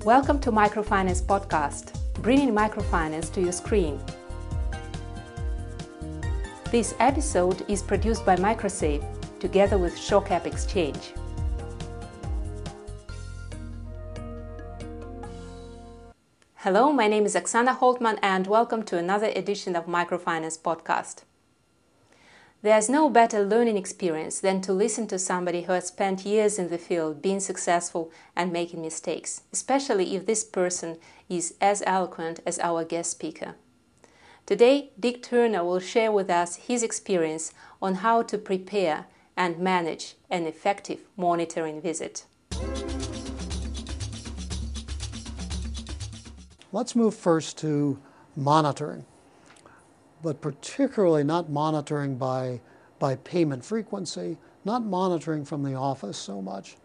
Welcome to Microfinance Podcast, bringing microfinance to your screen. This episode is produced by MicroSave, together with ShoreBank Exchange. Hello, my name is Oksana Holtman and welcome to another edition of Microfinance Podcast. There's no better learning experience than to listen to somebody who has spent years in the field being successful and making mistakes, especially if this person is as eloquent as our guest speaker. Today, Dick Turner will share with us his experience on how to prepare and manage an effective monitoring visit. Let's move first to monitoring, but particularly not monitoring by payment frequency, not monitoring from the office so much,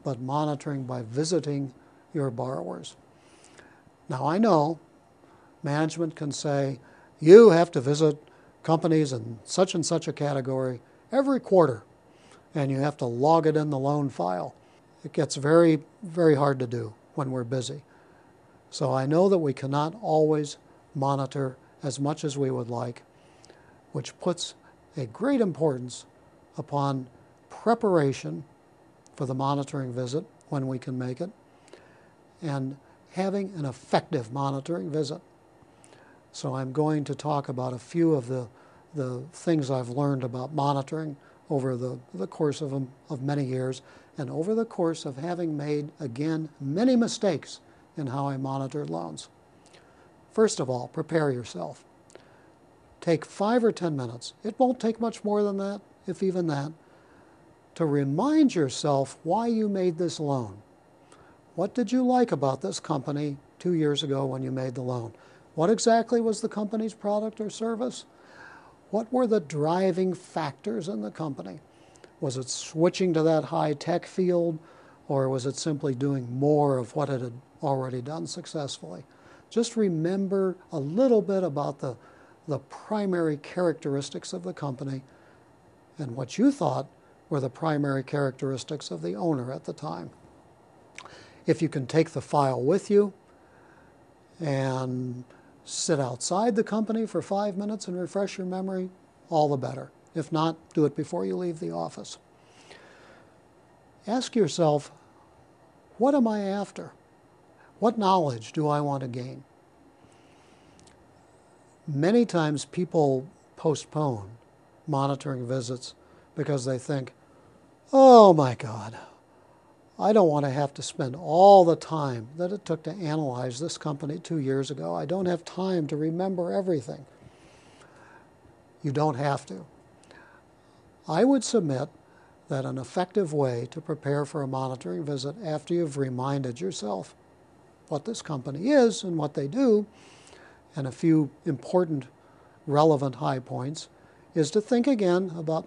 but monitoring by visiting your borrowers. Now I know management can say, you have to visit companies in such and such a category every quarter, and you have to log it in the loan file. It gets very, very hard to do when we're busy. So I know that we cannot always monitor as much as we would like, which puts a great importance upon preparation for the monitoring visit when we can make it, and having an effective monitoring visit. So I'm going to talk about a few of the things I've learned about monitoring over the course of many years, and over the course of having made, again, many mistakes in how I monitored loans. First of all, prepare yourself. Take 5 or 10 minutes. It won't take much more than that, if even that, to remind yourself why you made this loan. What did you like about this company 2 years ago when you made the loan? What exactly was the company's product or service? What were the driving factors in the company? Was it switching to that high-tech field, or was it simply doing more of what it had already done successfully? Just remember a little bit about the primary characteristics of the company and what you thought were the primary characteristics of the owner at the time. If you can take the file with you and sit outside the company for 5 minutes and refresh your memory, all the better. If not, do it before you leave the office. Ask yourself, what am I after? What knowledge do I want to gain? Many times people postpone monitoring visits because they think, oh my God, I don't want to have to spend all the time that it took to analyze this company 2 years ago. I don't have time to remember everything. You don't have to. I would submit that an effective way to prepare for a monitoring visit after you've reminded yourself what this company is and what they do, and a few important, relevant high points, is to think again about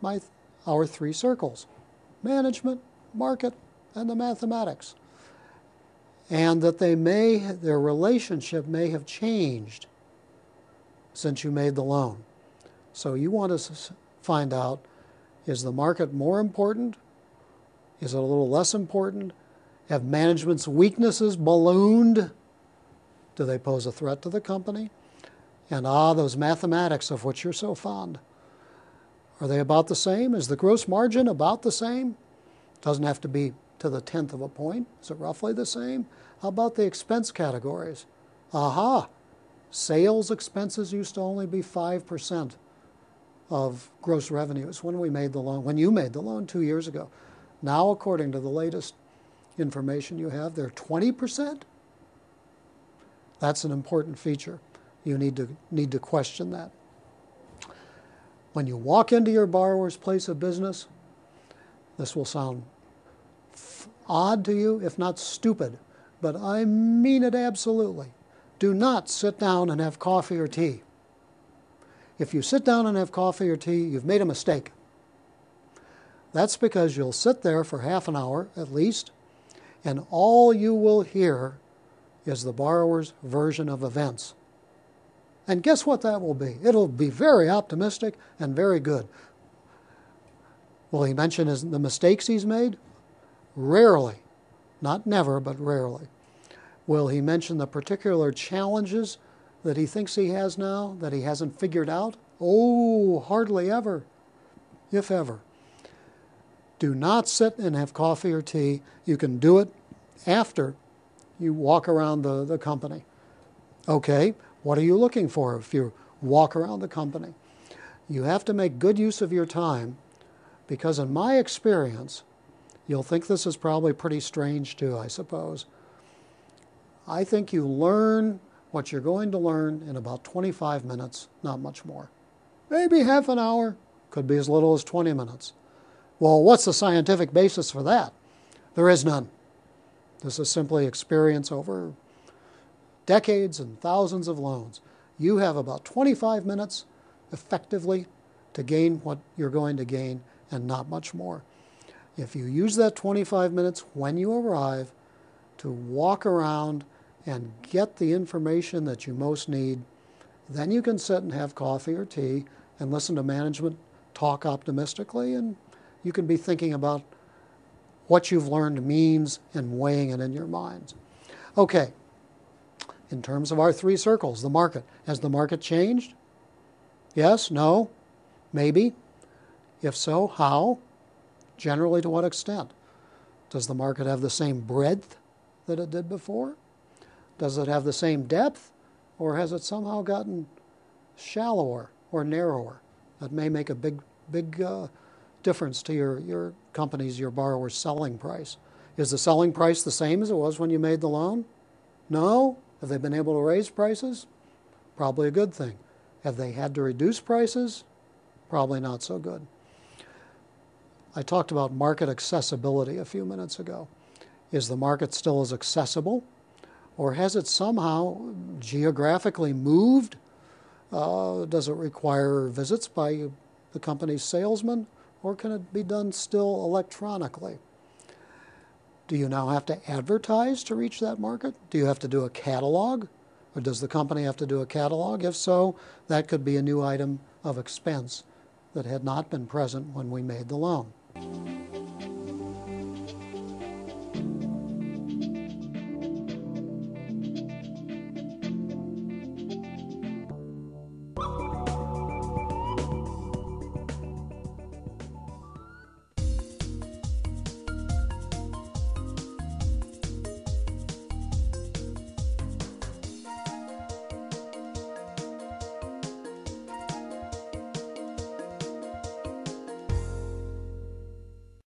our 3 circles: management, market, and the mathematics. And that their relationship may have changed since you made the loan. So you want to find out, is the market more important? Is it a little less important? Have management's weaknesses ballooned? Do they pose a threat to the company? And those mathematics of which you're so fond. Are they about the same? Is the gross margin about the same? Doesn't have to be to the 10th of a point. Is it roughly the same? How about the expense categories? Sales expenses used to only be 5% of gross revenues when you made the loan 2 years ago. Now, according to the latest information you have, they're 20%. That's an important feature. You need to question that. When you walk into your borrower's place of business, this will sound odd to you, if not stupid, but I mean it absolutely. Do not sit down and have coffee or tea. If you sit down and have coffee or tea, you've made a mistake. That's because you'll sit there for half an hour at least, and all you will hear is the borrower's version of events. And guess what that will be? It'll be very optimistic and very good. Will he mention the mistakes he's made? Rarely. Not never, but rarely. Will he mention the particular challenges that he thinks he has now, that he hasn't figured out? Oh, hardly ever, if ever. Do not sit and have coffee or tea. You can do it after you walk around the company. Okay, what are you looking for if you walk around the company? You have to make good use of your time, because in my experience, you'll think this is probably pretty strange too, I suppose. I think you learn what you're going to learn in about 25 minutes, not much more. Maybe half an hour, could be as little as 20 minutes. Well, what's the scientific basis for that? There is none. This is simply experience over decades and thousands of loans. You have about 25 minutes effectively to gain what you're going to gain, and not much more. If you use that 25 minutes when you arrive to walk around and get the information that you most need, then you can sit and have coffee or tea and listen to management talk optimistically, and you can be thinking about what you've learned means and weighing it in your minds. Okay, in terms of our three circles, the market. Has the market changed? Yes? No? Maybe? If so, how? Generally, to what extent? Does the market have the same breadth that it did before? Does it have the same depth? Or has it somehow gotten shallower or narrower? That may make a big difference to your company's, your borrower's selling price. Is the selling price the same as it was when you made the loan? No? Have they been able to raise prices? Probably a good thing. Have they had to reduce prices? Probably not so good. I talked about market accessibility a few minutes ago. Is the market still as accessible? Or has it somehow geographically moved? Does it require visits by the company's salesman? Or can it be done still electronically? Do you now have to advertise to reach that market? Do you have to do a catalog? Or does the company have to do a catalog? If so, that could be a new item of expense that had not been present when we made the loan.